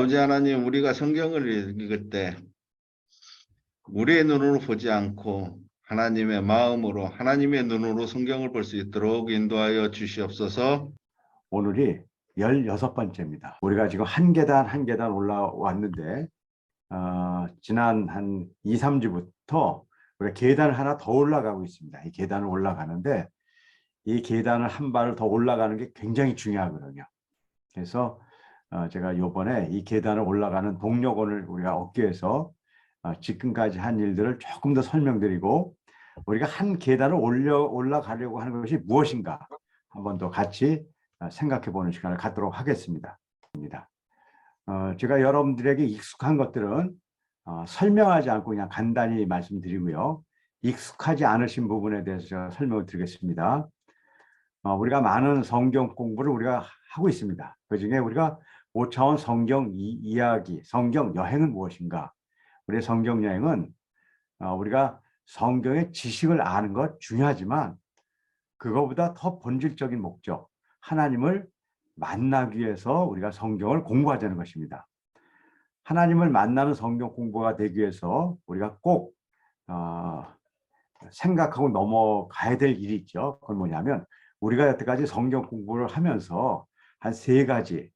아버지 하나님, 우리가 성경을 읽을 때 우리의 눈으로 보지 않고 하나님의 마음으로, 하나님의 눈으로 성경을 볼 수 있도록 인도하여 주시옵소서. 오늘이 16번째입니다. 우리가 지금 한 계단 한 계단 올라왔는데 지난 한 2, 3주부터 우리가 계단을 하나 더 올라가고 있습니다. 이 계단을 올라가는데 이 계단을 한 발을 더 올라가는 게 굉장히 중요하거든요. 그래서 제가 이번에 이 계단을 올라가는 동력원을 우리가 얻기 위해서 지금까지 한 일들을 조금 더 설명드리고 우리가 한 계단을 올라가려고 하는 것이 무엇인가 한 번 더 같이 생각해 보는 시간을 갖도록 하겠습니다. 제가 여러분들에게 익숙한 것들은 설명하지 않고 그냥 간단히 말씀드리고요. 익숙하지 않으신 부분에 대해서 제가 설명을 드리겠습니다. 우리가 많은 성경 공부를 우리가 하고 있습니다. 그중에 우리가 5차원 성경 이야기, 성경 여행은 무엇인가? 우리의 성경 여행은 우리가 성경의 지식을 아는 것 중요하지만 그거보다 더 본질적인 목적, 하나님을 만나기 위해서 우리가 성경을 공부하자는 것입니다. 하나님을 만나는 성경 공부가 되기 위해서 우리가 꼭 생각하고 넘어가야 될 일이 있죠. 그건 뭐냐면 우리가 여태까지 성경 공부를 하면서 한 3가지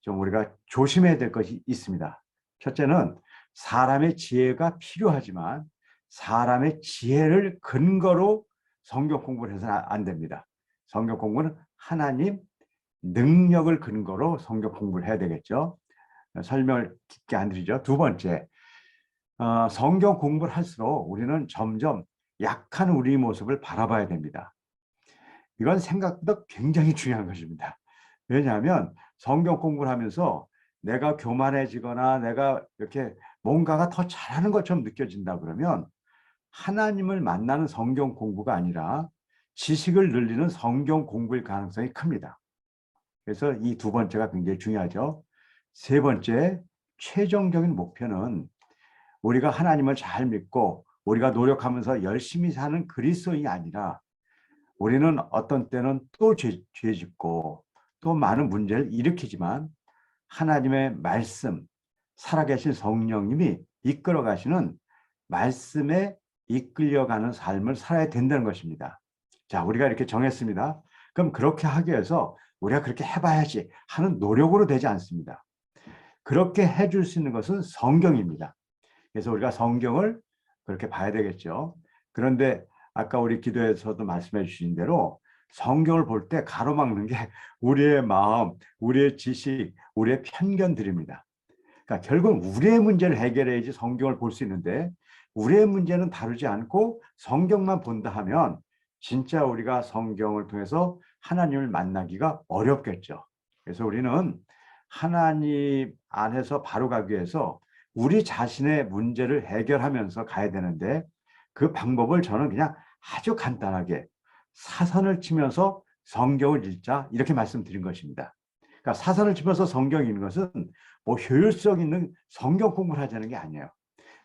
좀 우리가 조심해야 될 것이 있습니다. 첫째는 사람의 지혜가 필요하지만 사람의 지혜를 근거로 성경 공부를 해서는 안 됩니다. 성경 공부는 하나님 능력을 근거로 성경 공부를 해야 되겠죠. 설명을 깊게 안 드리죠. 두 번째, 성경 공부를 할수록 우리는 점점 약한 우리 모습을 바라봐야 됩니다. 이건 생각보다 굉장히 중요한 것입니다. 왜냐하면 성경 공부를 하면서 내가 교만해지거나 내가 이렇게 뭔가가 더 잘하는 것처럼 느껴진다 그러면 하나님을 만나는 성경 공부가 아니라 지식을 늘리는 성경 공부일 가능성이 큽니다. 그래서 이 두 번째가 굉장히 중요하죠. 세 번째, 최종적인 목표는 우리가 하나님을 잘 믿고 우리가 노력하면서 열심히 사는 그리스도인이 아니라 우리는 어떤 때는 또 죄 짓고 또 많은 문제를 일으키지만 하나님의 말씀, 살아계신 성령님이 이끌어 가시는 말씀에 이끌려가는 삶을 살아야 된다는 것입니다. 자, 우리가 이렇게 정했습니다. 그럼 그렇게 하기 위해서 우리가 그렇게 해봐야지 하는 노력으로 되지 않습니다. 그렇게 해줄 수 있는 것은 성경입니다. 그래서 우리가 성경을 그렇게 봐야 되겠죠. 그런데 아까 우리 기도에서도 말씀해 주신 대로 성경을 볼 때 가로막는 게 우리의 마음, 우리의 지식, 우리의 편견들입니다. 그러니까 결국 우리의 문제를 해결해야지 성경을 볼 수 있는데 우리의 문제는 다루지 않고 성경만 본다 하면 진짜 우리가 성경을 통해서 하나님을 만나기가 어렵겠죠. 그래서 우리는 하나님 안에서 바로 가기 위해서 우리 자신의 문제를 해결하면서 가야 되는데 그 방법을 저는 그냥 아주 간단하게 사선을 치면서 성경을 읽자 이렇게 말씀드린 것입니다. 그러니까 사선을 치면서 성경 읽는 것은 뭐 효율성 있는 성경 공부를 하자는 게 아니에요.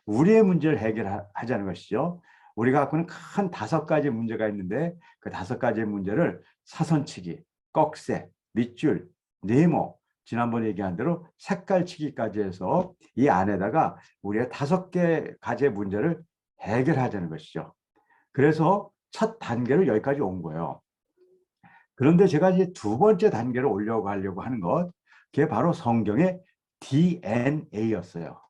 우리의 문제를 해결하자는 것이죠. 우리가 갖고 있는 큰 5가지 문제가 있는데 그 5가지의 문제를 사선치기, 꺽쇠, 밑줄, 네모, 지난번에 얘기한 대로 색깔치기까지 해서 이 안에다가 우리의 5가지의 문제를 해결하자는 것이죠. 그래서 첫 단계를 여기까지 온 거예요. 그런데 제가 이제 두 번째 단계를 올려가려고 하는 것, 그게 바로 성경의 DNA였어요.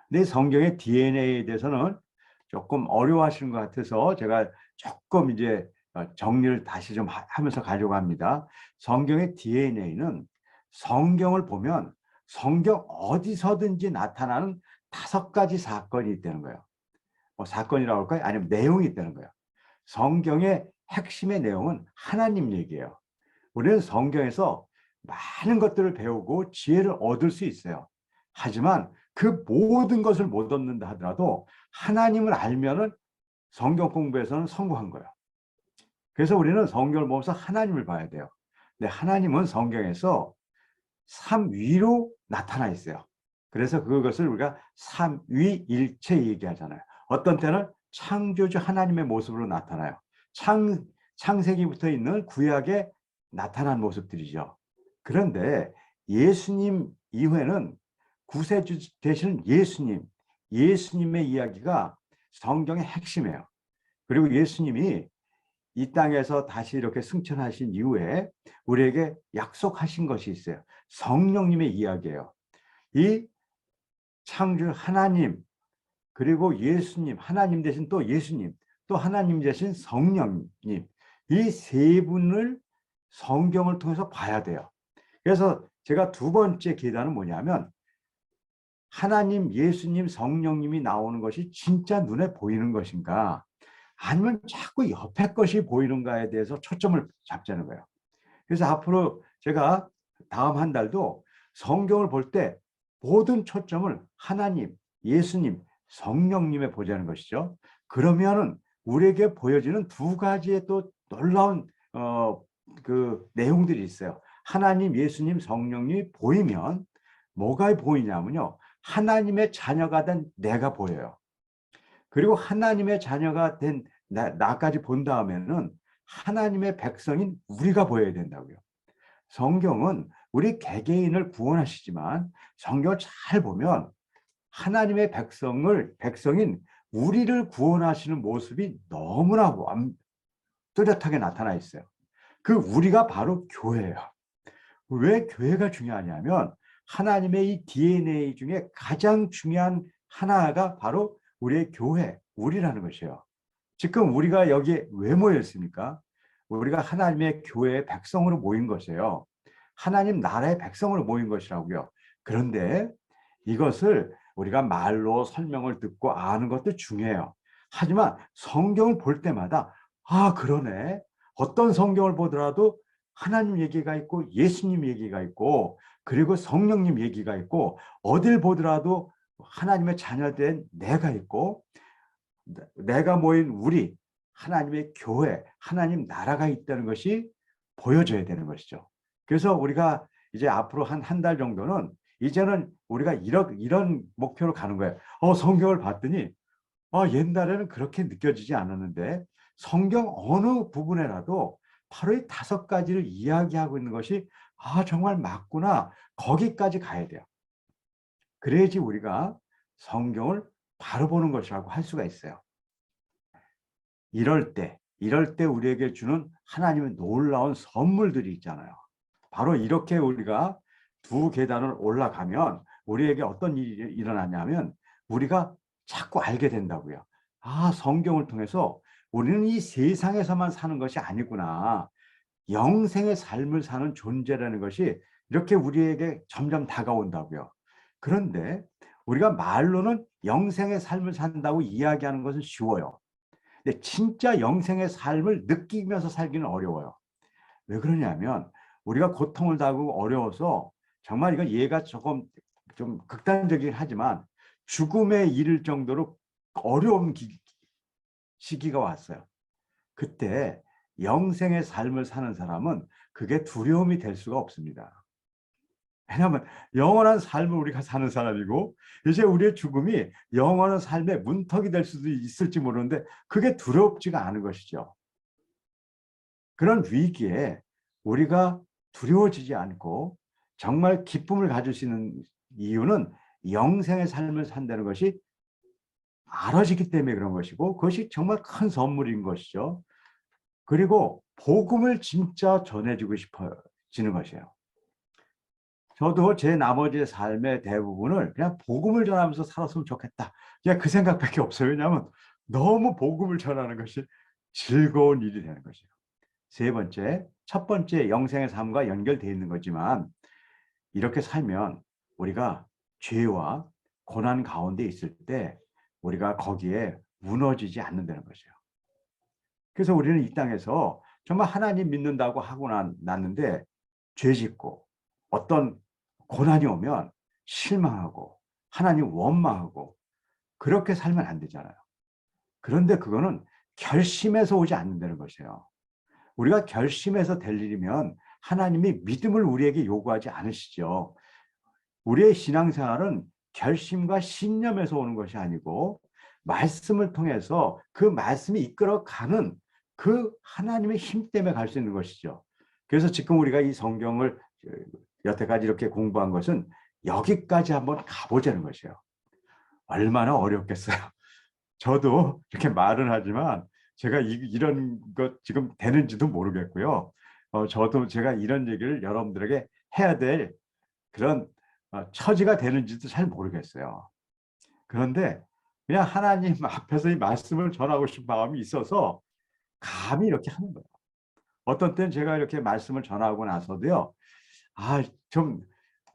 근데 성경의 DNA에 대해서는 조금 어려워하시는 것 같아서 제가 조금 이제 정리를 다시 좀 하면서 가려고 합니다. 성경의 DNA는 성경을 보면 성경 어디서든지 나타나는 5가지 사건이 있다는 거예요. 뭐 사건이라고 할까요? 아니면 내용이 있다는 거예요. 성경의 핵심의 내용은 하나님 얘기예요. 우리는 성경에서 많은 것들을 배우고 지혜를 얻을 수 있어요. 하지만 그 모든 것을 못 얻는다 하더라도 하나님을 알면은 성경 공부에서는 성공한 거예요. 그래서 우리는 성경을 보면서 하나님을 봐야 돼요. 근데 하나님은 성경에서 삼위로 나타나 있어요. 그래서 그것을 우리가 삼위일체 얘기하잖아요. 어떤 때는 창조주 하나님의 모습으로 나타나요. 창세기부터 있는 구약에 나타난 모습들이죠. 그런데 예수님 이후에는 구세주 되시는 예수님의 이야기가 성경의 핵심이에요. 그리고 예수님이 이 땅에서 다시 이렇게 승천하신 이후에 우리에게 약속하신 것이 있어요. 성령님의 이야기예요. 이 창조 하나님, 그리고 예수님, 하나님 대신 또 예수님, 또 하나님 대신 성령님, 이 세 분을 성경을 통해서 봐야 돼요. 그래서 제가 두 번째 계단은 뭐냐면 하나님, 예수님, 성령님이 나오는 것이 진짜 눈에 보이는 것인가, 아니면 자꾸 옆에 것이 보이는가에 대해서 초점을 잡자는 거예요. 그래서 앞으로 제가 다음 한 달도 성경을 볼 때 모든 초점을 하나님, 예수님, 성령님에 보자는 것이죠. 그러면은 우리에게 보여지는 두 가지의 또 놀라운 그 내용들이 있어요. 하나님, 예수님, 성령님이 보이면 뭐가 보이냐면요, 하나님의 자녀가 된 내가 보여요. 그리고 하나님의 자녀가 된 나까지 본 다음에는 하나님의 백성인 우리가 보여야 된다고요. 성경은 우리 개개인을 구원하시지만 성경을 잘 보면 하나님의 백성인 우리를 구원하시는 모습이 너무나 뚜렷하게 나타나 있어요. 그 우리가 바로 교회예요. 왜 교회가 중요하냐면 하나님의 이 DNA 중에 가장 중요한 하나가 바로 우리의 교회, 우리라는 것이에요. 지금 우리가 여기에 왜 모였습니까? 우리가 하나님의 교회의 백성으로 모인 것이에요. 하나님 나라의 백성으로 모인 것이라고요. 그런데 이것을 우리가 말로 설명을 듣고 아는 것도 중요해요. 하지만 성경을 볼 때마다 아, 그러네. 어떤 성경을 보더라도 하나님 얘기가 있고 예수님 얘기가 있고 그리고 성령님 얘기가 있고 어딜 보더라도 하나님의 자녀된 내가 있고 내가 모인 우리 하나님의 교회, 하나님 나라가 있다는 것이 보여져야 되는 것이죠. 그래서 우리가 이제 앞으로 한 달 정도는 이제는 우리가 이런 목표로 가는 거예요. 성경을 봤더니 옛날에는 그렇게 느껴지지 않았는데 성경 어느 부분에라도 바로 이 다섯 가지를 이야기하고 있는 것이 정말 맞구나. 거기까지 가야 돼요. 그래야지 우리가 성경을 바로 보는 것이라고 할 수가 있어요. 이럴 때 우리에게 주는 하나님의 놀라운 선물들이 있잖아요. 바로 이렇게 우리가 두 계단을 올라가면 우리에게 어떤 일이 일어나냐면 우리가 자꾸 알게 된다고요. 성경을 통해서 우리는 이 세상에서만 사는 것이 아니구나. 영생의 삶을 사는 존재라는 것이 이렇게 우리에게 점점 다가온다고요. 그런데 우리가 말로는 영생의 삶을 산다고 이야기하는 것은 쉬워요. 근데 진짜 영생의 삶을 느끼면서 살기는 어려워요. 왜 그러냐면 우리가 고통을 당하고 어려워서 정말 이건 예가 조금 좀 극단적이긴 하지만 죽음에 이를 정도로 어려운 시기가 왔어요. 그때 영생의 삶을 사는 사람은 그게 두려움이 될 수가 없습니다. 왜냐하면 영원한 삶을 우리가 사는 사람이고 이제 우리의 죽음이 영원한 삶의 문턱이 될 수도 있을지 모르는데 그게 두렵지가 않은 것이죠. 그런 위기에 우리가 두려워지지 않고 정말 기쁨을 가질 수 있는 이유는 영생의 삶을 산다는 것이 알아지기 때문에 그런 것이고 그것이 정말 큰 선물인 것이죠. 그리고 복음을 진짜 전해주고 싶어지는 것이에요. 저도 제 나머지 삶의 대부분을 그냥 복음을 전하면서 살았으면 좋겠다. 그냥 그 생각밖에 없어요. 왜냐하면 너무 복음을 전하는 것이 즐거운 일이 되는 것이에요. 첫 번째 영생의 삶과 연결되어 있는 거지만 이렇게 살면 우리가 죄와 고난 가운데 있을 때 우리가 거기에 무너지지 않는다는 것이에요. 그래서 우리는 이 땅에서 정말 하나님 믿는다고 하고 났는데 죄 짓고 어떤 고난이 오면 실망하고 하나님 원망하고 그렇게 살면 안 되잖아요. 그런데 그거는 결심해서 오지 않는다는 것이에요. 우리가 결심해서 될 일이면 하나님이 믿음을 우리에게 요구하지 않으시죠. 우리의 신앙생활은 결심과 신념에서 오는 것이 아니고 말씀을 통해서 그 말씀이 이끌어가는 그 하나님의 힘 때문에 갈 수 있는 것이죠. 그래서 지금 우리가 이 성경을 여태까지 이렇게 공부한 것은 여기까지 한번 가보자는 것이에요. 얼마나 어렵겠어요. 저도 이렇게 말은 하지만 제가 이런 것 지금 되는지도 모르겠고요. 저도 제가 이런 얘기를 여러분들에게 해야 될 그런 처지가 되는지도 잘 모르겠어요. 그런데 그냥 하나님 앞에서 이 말씀을 전하고 싶은 마음이 있어서 감히 이렇게 하는 거예요. 어떤 때는 제가 이렇게 말씀을 전하고 나서도요, 좀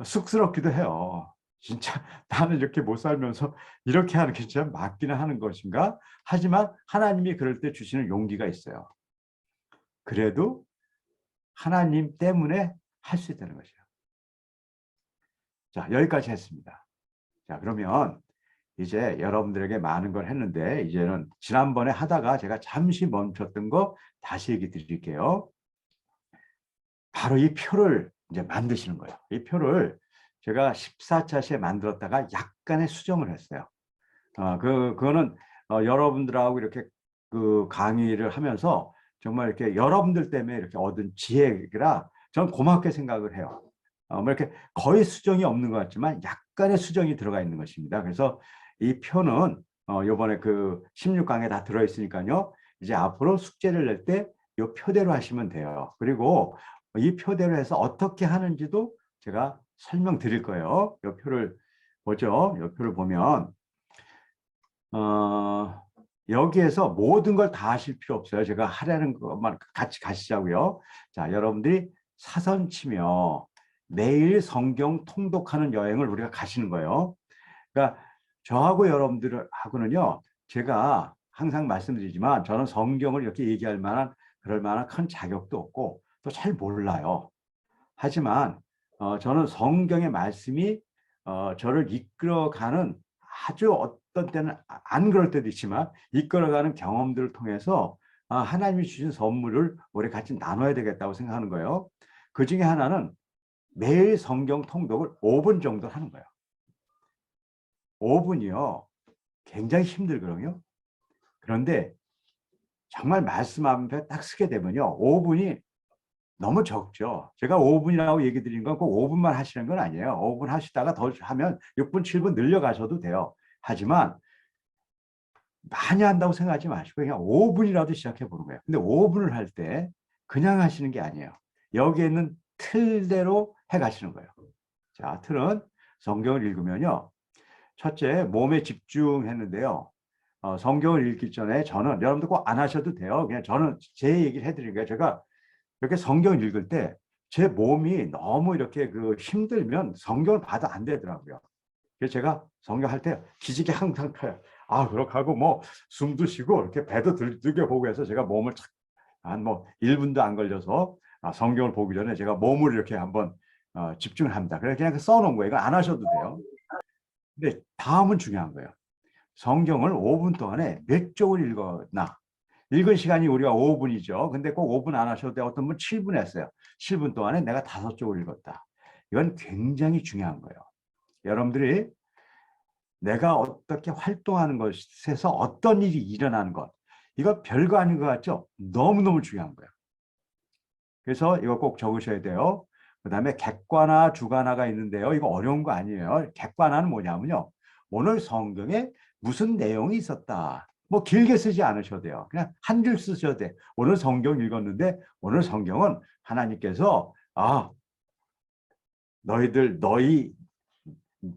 쑥스럽기도 해요. 진짜 나는 이렇게 못 살면서 이렇게 하는 게 진짜 맞기는 하는 것인가? 하지만 하나님이 그럴 때 주시는 용기가 있어요. 그래도 하나님 때문에 할 수 있다는 것이에요. 자, 여기까지 했습니다. 자, 그러면 이제 여러분들에게 많은 걸 했는데 이제는 지난번에 하다가 제가 잠시 멈췄던 거 다시 얘기 드릴게요. 바로 이 표를 이제 만드시는 거예요. 이 표를 제가 14차시에 만들었다가 약간의 수정을 했어요. 그거는 여러분들하고 이렇게 그 강의를 하면서 정말 이렇게 여러분들 때문에 이렇게 얻은 지혜라 저는 고맙게 생각을 해요. 뭐 이렇게 거의 수정이 없는 것 같지만 약간의 수정이 들어가 있는 것입니다. 그래서 이 표는 요번에 그 16강에 다 들어있으니까요. 이제 앞으로 숙제를 낼 때 이 표대로 하시면 돼요. 그리고 이 표대로 해서 어떻게 하는지도 제가 설명드릴 거예요. 이 표를 보죠. 이 표를 보면 여기에서 모든 걸 다 하실 필요 없어요. 제가 하라는 것만 같이 가시자고요. 자, 여러분들이 사선 치며 매일 성경 통독하는 여행을 우리가 가시는 거예요. 그러니까 저하고 여러분들하고는요, 제가 항상 말씀드리지만 저는 성경을 이렇게 얘기할 만한 그럴 만한 큰 자격도 없고 또 잘 몰라요. 하지만 저는 성경의 말씀이 저를 이끌어가는 아주 어떤 때는 안 그럴 때도 있지만 이끌어가는 경험들을 통해서 하나님이 주신 선물을 우리 같이 나눠야 되겠다고 생각하는 거예요. 그 중에 하나는 매일 성경 통독을 5분 정도 하는 거예요. 5분이요. 굉장히 힘들거든요. 그런데 정말 말씀 앞에 딱 서게 되면요. 5분이 너무 적죠. 제가 5분이라고 얘기 드린 건 꼭 5분만 하시는 건 아니에요. 5분 하시다가 더 하면 6분, 7분 늘려가셔도 돼요. 하지만 많이 한다고 생각하지 마시고 그냥 5분이라도 시작해 보는 거예요. 근데 5분을 할 때 그냥 하시는 게 아니에요. 여기에 있는 틀대로 해 가시는 거예요. 자, 틀은 성경을 읽으면요. 첫째, 몸에 집중했는데요. 성경을 읽기 전에 저는 여러분들 꼭 안 하셔도 돼요. 그냥 저는 제 얘기를 해드리는 거예요. 제가 이렇게 성경을 읽을 때 제 몸이 너무 이렇게 힘들면 성경을 봐도 안 되더라고요. 그래서 제가 성경 할 때 기지개 항상 펴요. 그렇게 하고 뭐 숨도 쉬고 이렇게 배도 들게 보고 해서 제가 몸을 한 1분도 안 걸려서 성경을 보기 전에 제가 몸을 이렇게 한번 집중을 합니다. 그래서 그냥 써놓은 거예요. 이거 안 하셔도 돼요. 근데 다음은 중요한 거예요. 성경을 5분 동안에 몇 쪽을 읽었나? 읽은 시간이 우리가 5분이죠. 근데 꼭 5분 안 하셔도 돼요. 어떤 분 7분 했어요. 7분 동안에 내가 5쪽을 읽었다. 이건 굉장히 중요한 거예요. 여러분들이 내가 어떻게 활동하는 것에서 어떤 일이 일어나는 것, 이거 별거 아닌 것 같죠? 너무너무 중요한 거예요. 그래서 이거 꼭 적으셔야 돼요. 그 다음에 객관화, 주관화가 있는데요. 이거 어려운 거 아니에요. 객관화는 뭐냐면요. 오늘 성경에 무슨 내용이 있었다. 뭐 길게 쓰지 않으셔도 돼요. 그냥 한 줄 쓰셔도 돼. 오늘 성경 읽었는데 오늘 성경은 하나님께서 너희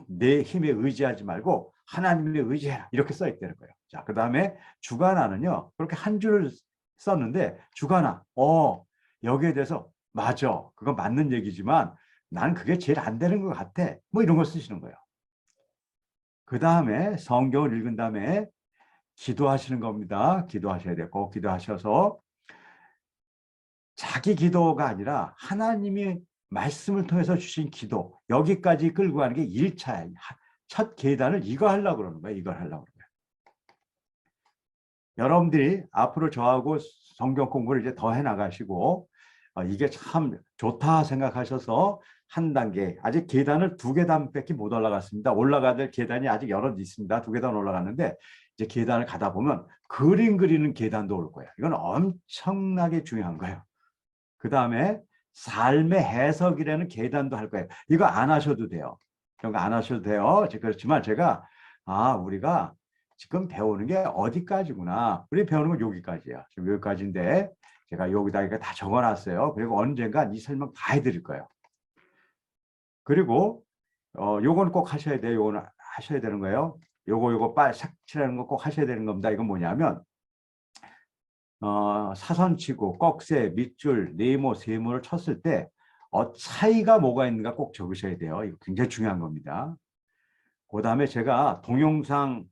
내 힘에 의지하지 말고 하나님에 의지해라. 이렇게 써 있다는 거예요. 자, 그 다음에 주관화는요. 그렇게 한 줄을 썼는데 주관화. 여기에 대해서 맞아. 그건 맞는 얘기지만 난 그게 제일 안 되는 것 같아. 뭐 이런 거 쓰시는 거예요. 그 다음에 성경을 읽은 다음에 기도하시는 겁니다. 기도하셔야 돼요. 꼭 기도하셔서 자기 기도가 아니라 하나님이 말씀을 통해서 주신 기도 여기까지 끌고 가는 게 1차예요. 첫 계단을 이거 하려고 그러는 거예요. 이걸 하려고 그러는 거예요. 여러분들이 앞으로 저하고 성경 공부를 이제 더 해나가시고 이게 참 좋다 생각하셔서 한 단계, 아직 계단을 2계단밖에 못 올라갔습니다. 올라가야 될 계단이 아직 여러 있습니다. 2계단 올라갔는데 이제 계단을 가다 보면 그림 그리는 계단도 올 거예요. 이건 엄청나게 중요한 거예요. 그 다음에 삶의 해석이라는 계단도 할 거예요. 이거 안 하셔도 돼요. 이런 거 안 하셔도 돼요. 그렇지만 제가 우리가 지금 배우는 게 어디까지구나. 우리 배우는 건 여기까지야. 지금 여기까지인데 제가 여기다 이거 다 적어놨어요. 그리고 언젠가 이 설명 다 해드릴 거예요. 그리고 요거는 꼭 하셔야 돼요. 요거는 하셔야 되는 거예요. 요거 빨리 색칠하는 거 꼭 하셔야 되는 겁니다. 이건 뭐냐면 사선치고 꺽쇠, 밑줄, 네모, 세모를 쳤을 때 차이가 뭐가 있는가 꼭 적으셔야 돼요. 이거 굉장히 중요한 겁니다. 그 다음에 제가 동영상을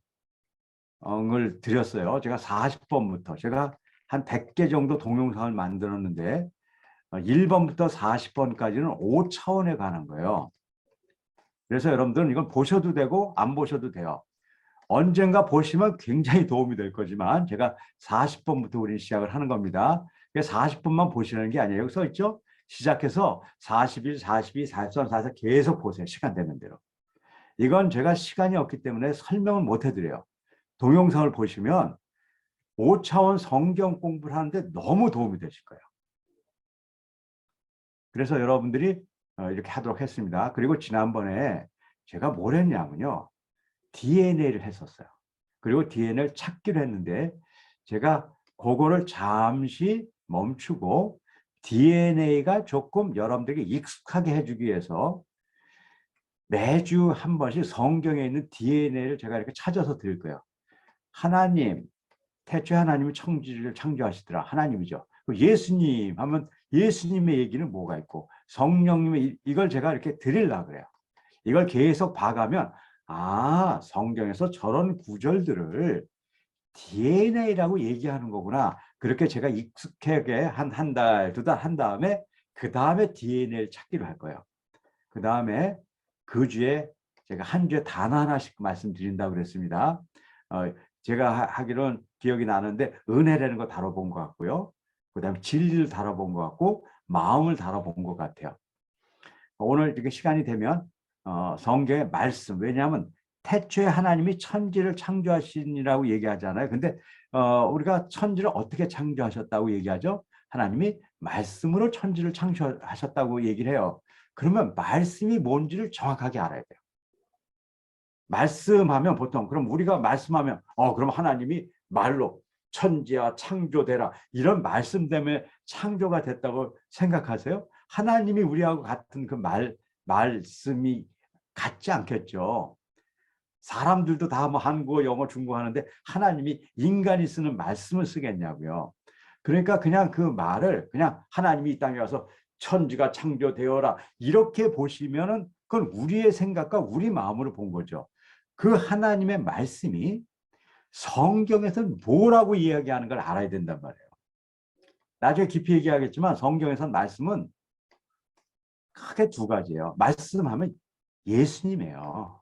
드렸어요. 제가 40번부터 제가 한 100개 정도 동영상을 만들었는데 1번부터 40번까지는 5차원에 관한 거예요. 그래서 여러분들은 이건 보셔도 되고 안 보셔도 돼요. 언젠가 보시면 굉장히 도움이 될 거지만 제가 40번부터 우리 시작을 하는 겁니다. 40분만 보시는 게 아니에요. 여기 써 있죠? 시작해서 41, 42, 43, 44 계속 보세요. 시간 되는 대로. 이건 제가 시간이 없기 때문에 설명을 못 해드려요. 동영상을 보시면 5차원 성경 공부를 하는데 너무 도움이 되실 거예요. 그래서 여러분들이 이렇게 하도록 했습니다. 그리고 지난번에 제가 뭘 했냐면요. DNA를 했었어요. 그리고 DNA를 찾기로 했는데 제가 그거를 잠시 멈추고 DNA가 조금 여러분들에게 익숙하게 해주기 위해서 매주 한 번씩 성경에 있는 DNA를 제가 이렇게 찾아서 드릴 거예요. 하나님, 태초에 하나님이 천지를 창조하시더라. 하나님이죠. 예수님 하면 예수님의 얘기는 뭐가 있고 성령님의 이걸 제가 이렇게 드리려고 그래요. 이걸 계속 봐가면 성경에서 저런 구절들을 DNA라고 얘기하는 거구나. 그렇게 제가 익숙하게 한 달, 두 달 한 다음에 그 다음에 DNA를 찾기로 할 거예요. 그 다음에 그 주에 제가 한 주에 단어 하나씩 말씀드린다고 그랬습니다. 제가 하기로는 기억이 나는데 은혜라는 거 다뤄본 것 같고요. 그 다음에 진리를 다뤄본 것 같고 마음을 다뤄본 것 같아요. 오늘 이렇게 시간이 되면 성경의 말씀, 왜냐하면 태초에 하나님이 천지를 창조하시니라고 얘기하잖아요. 근데 우리가 천지를 어떻게 창조하셨다고 얘기하죠? 하나님이 말씀으로 천지를 창조하셨다고 얘기를 해요. 그러면 말씀이 뭔지를 정확하게 알아야 돼요. 말씀하면 보통 그럼 우리가 말씀하면 그럼 하나님이 말로 천지야 창조되라 이런 말씀 때문에 창조가 됐다고 생각하세요? 하나님이 우리하고 같은 그 말씀이 같지 않겠죠. 사람들도 다 뭐 한국어, 영어, 중국어 하는데 하나님이 인간이 쓰는 말씀을 쓰겠냐고요. 그러니까 그냥 그 말을 그냥 하나님이 이 땅에 와서 천지가 창조되어라 이렇게 보시면은 그건 우리의 생각과 우리 마음으로 본 거죠. 그 하나님의 말씀이 성경에서는 뭐라고 이야기하는 걸 알아야 된단 말이에요. 나중에 깊이 얘기하겠지만 성경에서는 말씀은 크게 두 가지예요. 말씀하면 예수님이에요.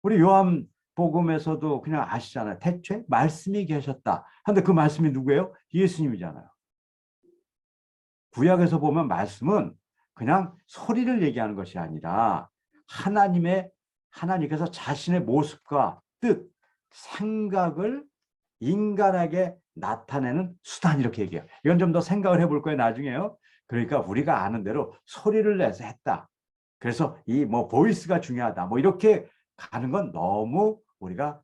우리 요한복음에서도 그냥 아시잖아요. 태초에 말씀이 계셨다. 근데 그 말씀이 누구예요? 예수님이잖아요. 구약에서 보면 말씀은 그냥 소리를 얘기하는 것이 아니라 하나님께서 자신의 모습과 뜻, 생각을 인간에게 나타내는 수단 이렇게 얘기해요. 이건 좀 더 생각을 해볼 거예요. 나중에요. 그러니까 우리가 아는 대로 소리를 내서 했다. 그래서 이 뭐 보이스가 중요하다. 뭐 이렇게 가는 건 너무 우리가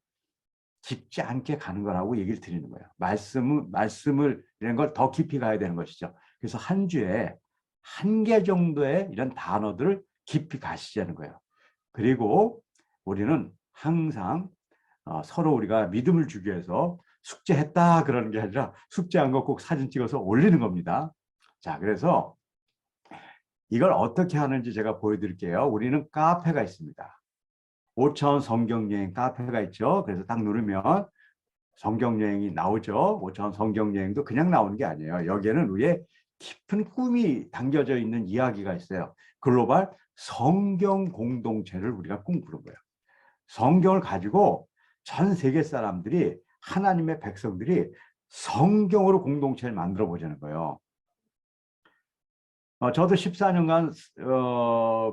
깊지 않게 가는 거라고 얘기를 드리는 거예요. 말씀을 이런 걸 더 깊이 가야 되는 것이죠. 그래서 한 주에 한 개 정도의 이런 단어들을 깊이 가시자는 거예요. 그리고 우리는 항상 서로 우리가 믿음을 주기 위해서 숙제했다 그러는 게 아니라 숙제한 거 꼭 사진 찍어서 올리는 겁니다. 자, 그래서 이걸 어떻게 하는지 제가 보여드릴게요. 우리는 카페가 있습니다. 5차원 성경여행 카페가 있죠. 그래서 딱 누르면 성경여행이 나오죠. 5차원 성경여행도 그냥 나오는 게 아니에요. 여기에는 우리의 깊은 꿈이 담겨져 있는 이야기가 있어요. 글로벌 성경 공동체를 우리가 꿈꾸는 거예요. 성경을 가지고 전 세계 사람들이 하나님의 백성들이 성경으로 공동체를 만들어 보자는 거예요. 저도 14년간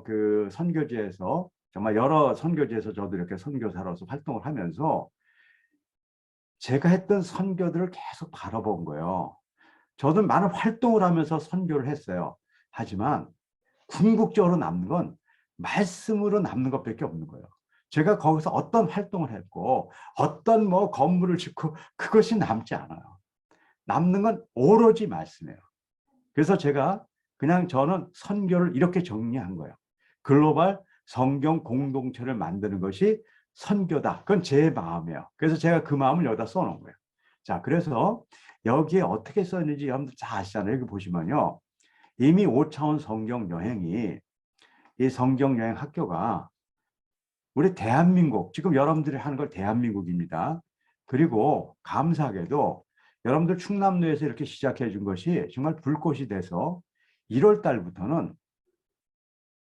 그 선교지에서 정말 여러 선교지에서 저도 이렇게 선교사로서 활동을 하면서 제가 했던 선교들을 계속 바라본 거예요. 저도 많은 활동을 하면서 선교를 했어요. 하지만 궁극적으로 남는 건 말씀으로 남는 것밖에 없는 거예요. 제가 거기서 어떤 활동을 했고 어떤 뭐 건물을 짓고 그것이 남지 않아요. 남는 건 오로지 말씀이에요. 그래서 제가 그냥 저는 선교를 이렇게 정리한 거예요. 글로벌 성경 공동체를 만드는 것이 선교다. 그건 제 마음이에요. 그래서 제가 그 마음을 여기다 써놓은 거예요. 자, 그래서 여기에 어떻게 썼는지 여러분들 다 아시잖아요. 여기 보시면요. 이미 5차원 성경 여행이 이 성경 여행 학교가 우리 대한민국, 지금 여러분들이 하는 걸 대한민국입니다. 그리고 감사하게도 여러분들 충남로에서 이렇게 시작해 준 것이 정말 불꽃이 돼서 1월 달부터는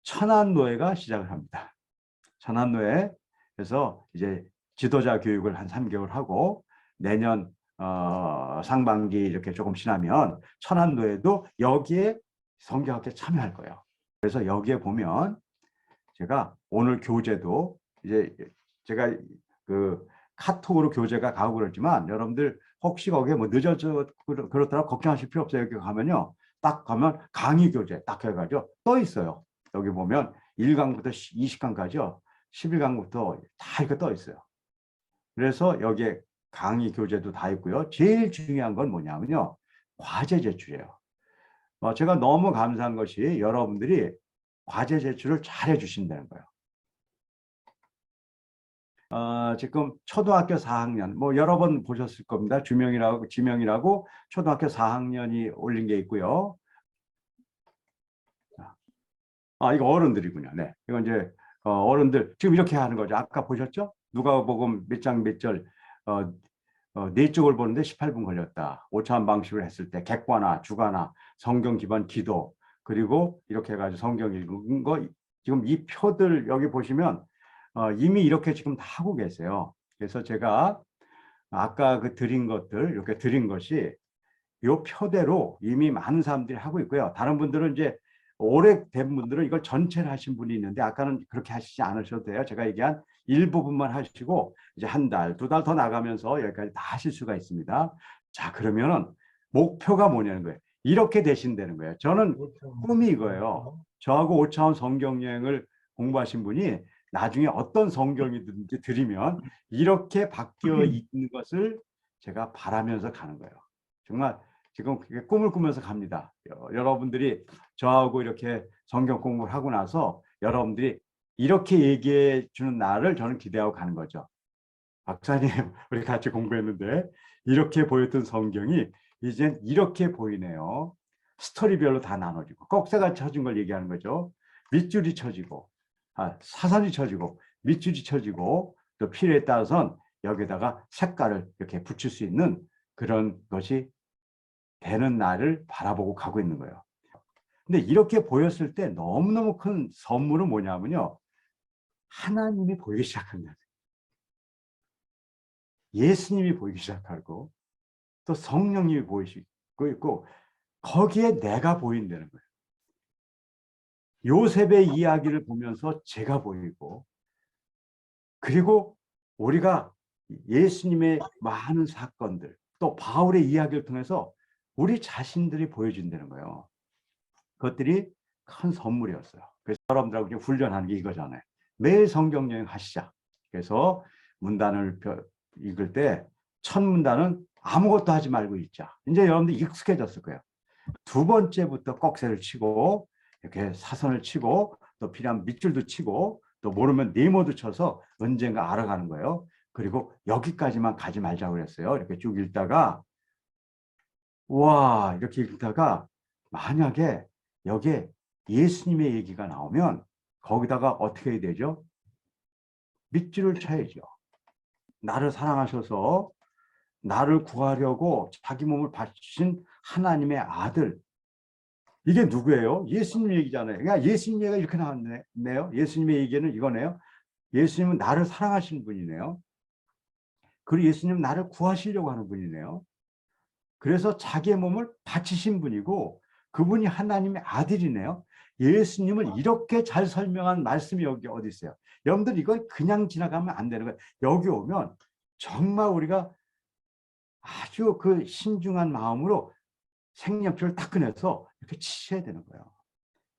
천안노회가 시작을 합니다. 천안노회. 그래서 이제 지도자 교육을 한 3개월 하고 내년 상반기 이렇게 조금 지나면 천안노회도 여기에 성경학교에 참여할 거예요. 그래서 여기에 보면 제가 오늘 교재도 이제 제가 그 카톡으로 교재가 가고 그러지만 여러분들 혹시 거기에 뭐 늦어져 그렇더라고 걱정하실 필요 없어요. 여기 가면요. 딱 가면 강의 교재 딱 해가지고 떠 있어요. 여기 보면 1강부터 20강까지요. 11강부터 다 이렇게 떠 있어요. 그래서 여기에 강의 교재도 다 있고요. 제일 중요한 건 뭐냐면요. 과제 제출이에요. 제가 너무 감사한 것이 여러분들이 과제 제출을 잘 해주신다는 거예요. 지금 초등학교 4학년, 뭐 여러 번 보셨을 겁니다. 지명이라고 초등학교 4학년이 올린 게 있고요. 이거 어른들이군요. 네. 이건 이제 어른들 지금 이렇게 하는 거죠. 아까 보셨죠? 누가복음 몇 장 몇 절, 네 쪽을 보는데 18분 걸렸다. 5차원 방식으로 했을 때 객관화, 주관화, 성경 기반 기도, 그리고 이렇게 해가지고 성경 읽은 거, 지금 이 표들 여기 보시면 이미 이렇게 지금 다 하고 계세요. 그래서 제가 아까 그 드린 것들, 이렇게 드린 것이 요 표대로 이미 많은 사람들이 하고 있고요. 다른 분들은 이제 오래된 분들은 이걸 전체를 하신 분이 있는데 아까는 그렇게 하시지 않으셔도 돼요. 제가 얘기한 일부분만 하시고 이제 한 달, 2달 더 나가면서 여기까지 다 하실 수가 있습니다. 자, 그러면은 목표가 뭐냐는 거예요. 이렇게 되신다는 거예요. 저는 꿈이 이거예요. 저하고 5차원 성경 여행을 공부하신 분이 나중에 어떤 성경이든지 드리면 이렇게 바뀌어 있는 것을 제가 바라면서 가는 거예요. 정말 지금 꿈을 꾸면서 갑니다. 여러분들이 저하고 이렇게 성경 공부를 하고 나서 여러분들이 이렇게 얘기해 주는 날을 저는 기대하고 가는 거죠. 박사님, 우리 같이 공부했는데 이렇게 보였던 성경이 이젠 이렇게 보이네요. 스토리별로 다 나눠지고 꺽쇠가 쳐진 걸 얘기하는 거죠. 밑줄이 쳐지고 사선이 쳐지고 밑줄이 쳐지고 또 필요에 따라서는 여기다가 색깔을 이렇게 붙일 수 있는 그런 것이 되는 날을 바라보고 가고 있는 거예요. 근데 이렇게 보였을 때 너무너무 큰 선물은 뭐냐면요. 하나님이 보이기 시작한다. 예수님이 보이기 시작하고 또 성령님이 보이시고 있고 거기에 내가 보인다는 거예요. 요셉의 이야기를 보면서 제가 보이고 그리고 우리가 예수님의 많은 사건들 또 바울의 이야기를 통해서 우리 자신들이 보여준다는 거예요. 그것들이 큰 선물이었어요. 그래서 여러분들하고 훈련하는 게 이거잖아요. 매일 성경 여행 하시자. 그래서 문단을 읽을 때 첫 문단은 아무것도 하지 말고 읽자. 이제 여러분들 익숙해졌을 거예요. 두 번째부터 꺽쇠를 치고 이렇게 사선을 치고 또 필요한 밑줄도 치고 또 모르면 네모도 쳐서 언젠가 알아가는 거예요. 그리고 여기까지만 가지 말자고 그랬어요. 이렇게 쭉 읽다가 와 이렇게 읽다가 만약에 여기에 예수님의 얘기가 나오면 거기다가 어떻게 해야 되죠? 밑줄을 쳐야죠. 나를 사랑하셔서 나를 구하려고 자기 몸을 바치신 하나님의 아들. 이게 누구예요? 예수님 얘기잖아요. 그러니까 예수님 얘기가 이렇게 나왔네요. 예수님의 얘기는 이거네요. 예수님은 나를 사랑하시는 분이네요. 그리고 예수님은 나를 구하시려고 하는 분이네요. 그래서 자기의 몸을 바치신 분이고 그분이 하나님의 아들이네요. 예수님을 이렇게 잘 설명한 말씀이 여기 어디 있어요? 여러분들 이걸 그냥 지나가면 안 되는 거예요. 여기 오면 정말 우리가 아주 그 신중한 마음으로 색연필을 딱 꺼내서 이렇게 치셔야 되는 거예요.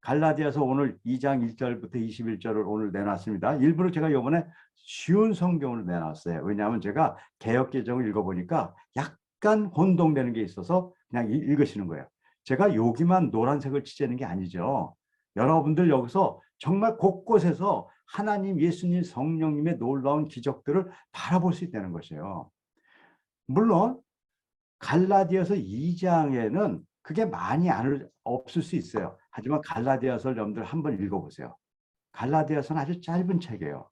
갈라디아서 오늘 2장 1절부터 21절을 오늘 내놨습니다. 일부러 제가 이번에 쉬운 성경을 내놨어요. 왜냐하면 제가 개역개정을 읽어보니까 약간 혼동되는 게 있어서 그냥 읽으시는 거예요. 제가 여기만 노란색을 치자는 게 아니죠. 여러분들 여기서 정말 곳곳에서 하나님, 예수님, 성령님의 놀라운 기적들을 바라볼 수 있다는 것이에요. 물론 갈라디아서 2장에는 그게 많이 없을 수 있어요. 하지만 갈라디아서를 여러분들 한번 읽어보세요. 갈라디아서는 아주 짧은 책이에요.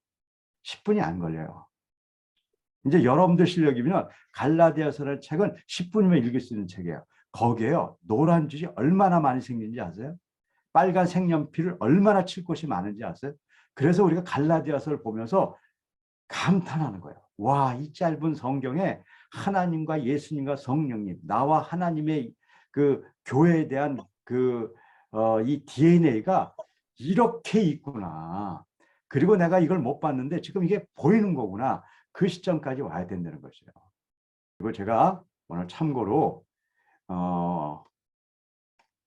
10분이 안 걸려요. 이제 여러분들 실력이면 갈라디아서라는 책은 10분이면 읽을 수 있는 책이에요. 거기에요. 노란 줄이 얼마나 많이 생긴지 아세요? 빨간 색연필을 얼마나 칠 곳이 많은지 아세요? 그래서 우리가 갈라디아서를 보면서 감탄하는 거예요. 와, 이 짧은 성경에 하나님과 예수님과 성령님, 나와 하나님의 그 교회에 대한 이 DNA가 이렇게 있구나. 그리고 내가 이걸 못 봤는데 지금 이게 보이는 거구나. 그 시점까지 와야 된다는 것이에요. 그리고 제가 오늘 참고로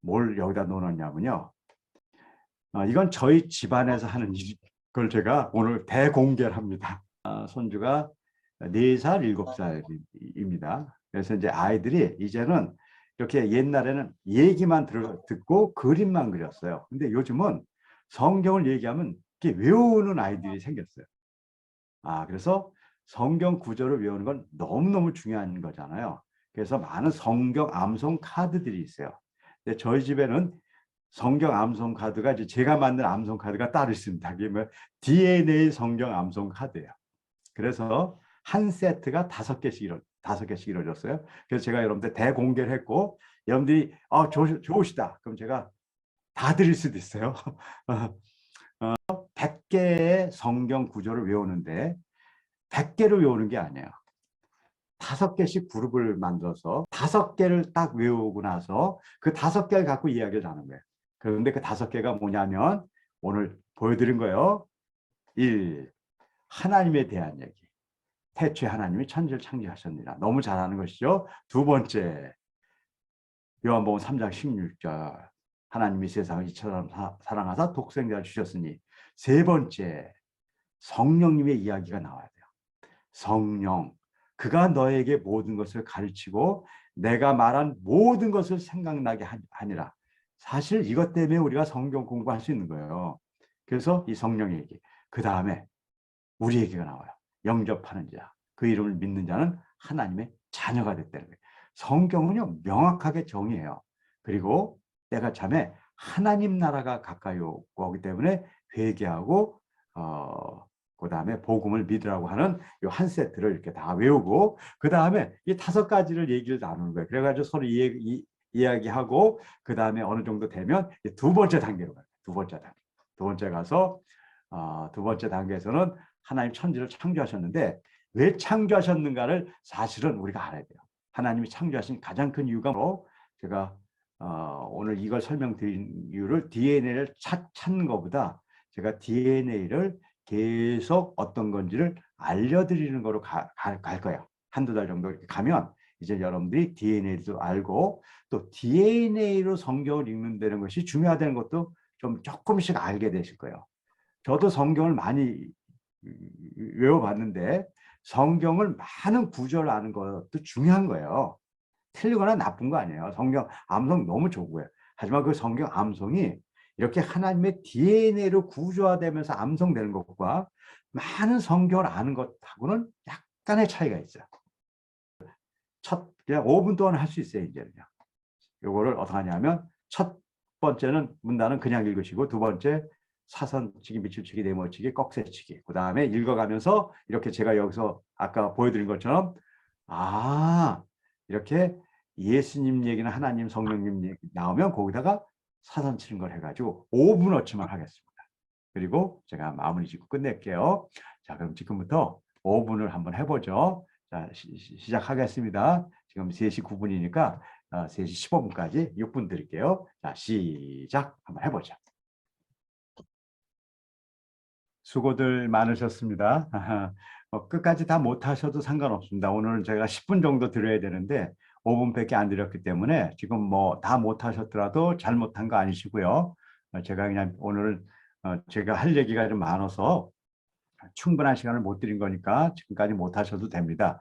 뭘 여기다 넣어놨냐면요. 이건 저희 집안에서 하는 걸 제가 오늘 대공개를 합니다. 손주가 4살, 7살입니다. 그래서 이제 아이들이 이제는 이렇게 옛날에는 얘기만 듣고 그림만 그렸어요. 근데 요즘은 성경을 얘기하면 이렇게 외우는 아이들이 생겼어요. 그래서 성경 구절을 외우는 건 너무너무 중요한 거잖아요. 그래서 많은 성경 암송 카드들이 있어요. 근데 저희 집에는 성경 암송 카드가 이제 제가 만든 암송 카드가 따로 있습니다. 그게 뭐 DNA 성경 암송 카드예요. 그래서 한 세트가 5개씩 이루어졌어요. 그래서 제가 여러분들 대공개를 했고, 여러분들이 좋으시다. 그럼 제가 다 드릴 수도 있어요. 100개의 성경 구절을 외우는데 100개를 외우는 게 아니에요. 5개씩 그룹을 만들어서 5개를 딱 외우고 나서 그 5개를 갖고 이야기를 하는 거예요. 그런데 그 5개가 뭐냐면 오늘 보여드린 거예요. 1. 하나님에 대한 얘기. 태초에 하나님이 천지를 창조하셨느니라. 너무 잘하는 것이죠. 2번째, 요한복음 3장 16절. 하나님이 세상을 이처럼 사랑하사 독생자를 주셨으니. 3번째, 성령님의 이야기가 나와야 돼요. 성령, 그가 너에게 모든 것을 가르치고 내가 말한 모든 것을 생각나게 하니라. 사실 이것 때문에 우리가 성경 공부할 수 있는 거예요. 그래서 이 성령의 얘기. 그 다음에 우리 얘기가 나와요. 영접하는 자, 그 이름을 믿는 자는 하나님의 자녀가 됐다는 거예요. 성경은요 명확하게 정의해요. 그리고 때가 참에 하나님 나라가 가까이 오기 때문에 회개하고 그 다음에 복음을 믿으라고 하는 이 한 세트를 이렇게 다 외우고 그 다음에 이 5가지를 얘기를 나누는 거예요. 그래가지고 서로 이야기하고 그 다음에 어느 정도 되면 2번째 단계로 가요. 2번째 단계. 2번째 가서 2번째 단계에서는 하나님 천지를 창조하셨는데 왜 창조하셨는가를 사실은 우리가 알아야 돼요. 하나님이 창조하신 가장 큰 이유가 뭐 제가 오늘 이걸 설명드린 이유를 DNA를 찾는 것보다 제가 DNA를 계속 어떤 건지를 알려드리는 거로 갈 거예요. 1~2달 정도 이렇게 가면 이제 여러분들이 DNA도 알고 또 DNA로 성경을 읽는다는 것이 중요하다는 것도 좀 조금씩 알게 되실 거예요. 저도 성경을 많이 외워봤는데 성경을 많은 구절을 아는 것도 중요한 거예요. 틀리거나 나쁜 거 아니에요. 성경 암송 너무 좋고요. 하지만 그 성경 암송이 이렇게 하나님의 DNA로 구조화되면서 암송되는 것과 많은 성경을 아는 것하고는 약간의 차이가 있어요. 그냥 5분 동안 할 수 있어요. 이제는요. 이거를 어떻게 하냐면 첫 번째는 문단은 그냥 읽으시고 2번째 사선치기, 밑줄치기, 네모치기, 꺽쇠치기. 그 다음에 읽어가면서 이렇게 제가 여기서 아까 보여드린 것처럼 이렇게 예수님 얘기나 하나님, 성령님 얘기 나오면 거기다가 사선 치는 걸 해가지고 5분어치만 하겠습니다. 그리고 제가 마무리 짓고 끝낼게요. 자, 그럼 지금부터 5분을 한번 해보죠. 자, 시작하겠습니다. 지금 3시 9분이니까 3시 15분까지 6분 드릴게요. 자, 시작 한번 해보죠. 수고들 많으셨습니다. 끝까지 다 못하셔도 상관없습니다. 오늘 제가 10분 정도 드려야 되는데 5분밖에 안 드렸기 때문에 지금 뭐 다 못하셨더라도 잘못한 거 아니시고요. 제가 그냥 오늘 제가 할 얘기가 좀 많아서 충분한 시간을 못 드린 거니까 지금까지 못 하셔도 됩니다.